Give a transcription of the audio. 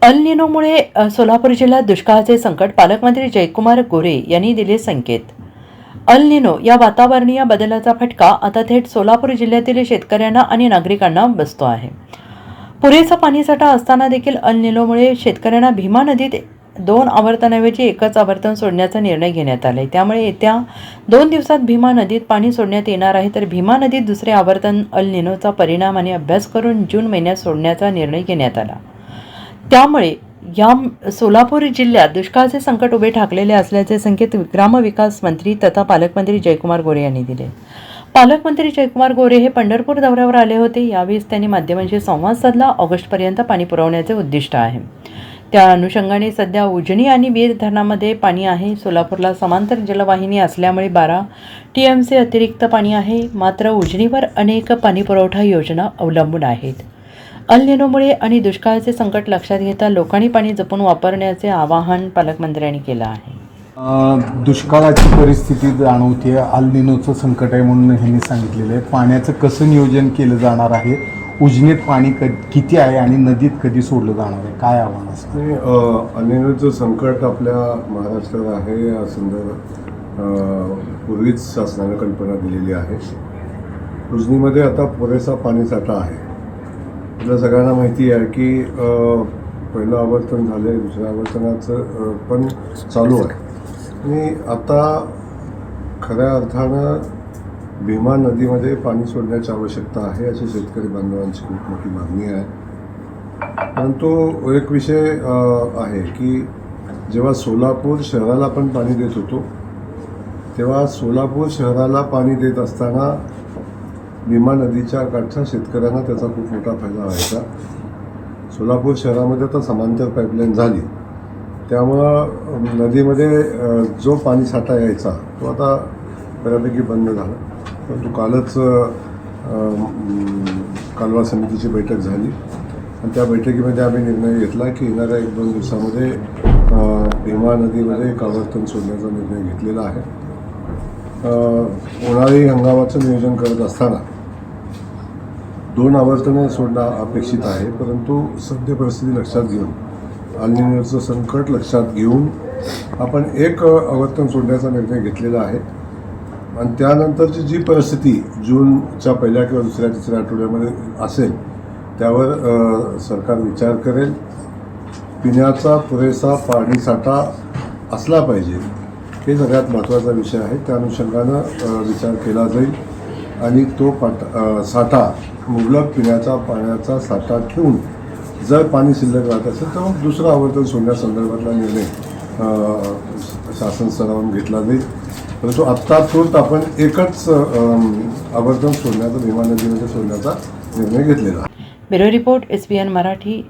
अल निनोमुळे सोलापूर जिल्ह्यात दुष्काळाचे संकट, पालकमंत्री जयकुमार गोरे यांनी दिले संकेत. अल निनो या वातावरणीय बदलाचा फटका आता थेट सोलापूर जिल्ह्यातील शेतकऱ्यांना आणि नागरिकांना बसतो आहे. पुरेसा पाणीसाठा असताना देखील अल निनोमुळे शेतकऱ्यांना भीमा नदीत 2 आवर्तनाऐवजी एकच आवर्तन सोडण्याचा निर्णय घेण्यात आला आहे. त्यामुळे येत्या 2 दिवसात भीमा नदीत पाणी सोडण्यात येणार आहे. तर भीमा नदीत दुसरे आवर्तन अल निनोचा परिणाम आणि अभ्यास करून जून महिन्यात सोडण्याचा निर्णय घेण्यात आला. त्यामुळे या सोलापूर जिल्ह्यात दुष्काळाचे संकट उभे ठाकलेले असल्याचे संकेत ग्रामविकास मंत्री तथा पालकमंत्री जयकुमार गोरे यांनी दिले. पालकमंत्री जयकुमार गोरे हे पंढरपूर दौऱ्यावर आले होते. यावेळेस त्यांनी माध्यमांशी संवाद साधला. ऑगस्टपर्यंत पाणी पुरवण्याचे उद्दिष्ट आहे. त्या अनुषंगाने सध्या उजनी आणि वीर धरणामध्ये पाणी आहे. सोलापूरला समांतर जलवाहिनी असल्यामुळे 12 TMC अतिरिक्त पाणी आहे. मात्र उजनीवर अनेक पाणीपुरवठा योजना अवलंबून आहेत. अल निनोमुळे आणि दुष्काळाचे संकट लक्षात घेता लोकांनी पाणी जपून वापरण्याचे आवाहन पालकमंत्र्यांनी केलं आहे. दुष्काळाची परिस्थिती जाणवते, अल निनोचं संकट आहे म्हणून ह्यांनी सांगितलेलं आहे. पाण्याचं कसं नियोजन केलं जाणार आहे, उजनीत पाणी किती आहे आणि नदीत कधी सोडलं जाणार आहे, काय आव्हान असतं? अल निनोचं संकट आपल्या महाराष्ट्रात आहे या संदर्भात पूर्वीच शासनाने कल्पना दिलेली आहे. उजनीमध्ये आता पुरेसा पाणीसाठा आहे. आपल्या सगळ्यांना माहिती आहे की पहिलं आवर्तन झालं आहे, दुसऱ्या आवर्तनाचं पण चालू आहे आणि आता खऱ्या अर्थानं भीमा नदीमध्ये पाणी सोडण्याची आवश्यकता आहे अशी शेतकरी बांधवांची खूप मोठी मागणी आहे. परंतु एक विषय आहे की जेव्हा सोलापूर शहराला पण पाणी देत होतो तेव्हा सोलापूर शहराला पाणी देत असताना भीमा नदीच्या काठच्या शेतकऱ्यांना त्याचा खूप मोठा फायदा व्हायचा. सोलापूर शहरामध्ये आता समांतर पाईपलाईन झाली त्यामुळं नदीमध्ये जो पाणी साठा यायचा तो आता बऱ्यापैकी बंद झाला. परंतु कालच कालवा समितीची बैठक झाली आणि त्या बैठकीमध्ये आम्ही निर्णय घेतला की येणाऱ्या 1-2 दिवसामध्ये भीमा नदीमध्ये एक आवर्तन सोडण्याचा निर्णय घेतलेला आहे. उन्हाळी हंगामाचं नियोजन करत असताना 2 आवर्तनं सोडणं अपेक्षित आहे. परंतु सद्य परिस्थिती लक्षात घेऊन अल निनोचं संकट लक्षात घेऊन आपण 1 आवर्तन सोडण्याचा निर्णय घेतलेला आहे आणि त्यानंतरची जी परिस्थिती जूनच्या पहिल्या किंवा दुसऱ्या तिसऱ्या आठवड्यामध्ये असेल त्यावर सरकार विचार करेल. पिण्याचा पुरेसा पाणीसाठा असला पाहिजे हे सगळ्यात महत्त्वाचा विषय आहे. त्या अनुषंगानं विचार केला जाईल आणि तो साठा मुबलक पिण्याचा पाण्याचा साठा ठेवून जर पाणी शिल्लक राहत असेल तर मग दुसरं आवर्तन सोडण्यासंदर्भातला निर्णय शासन स्तरावरून घेतला जाईल. परंतु आत्ता तूर्त आपण एकच आवर्तन सोडण्याचा भीमा नदीमध्ये सोडण्याचा निर्णय घेतलेला आहे. Bureau report SBN Marathi.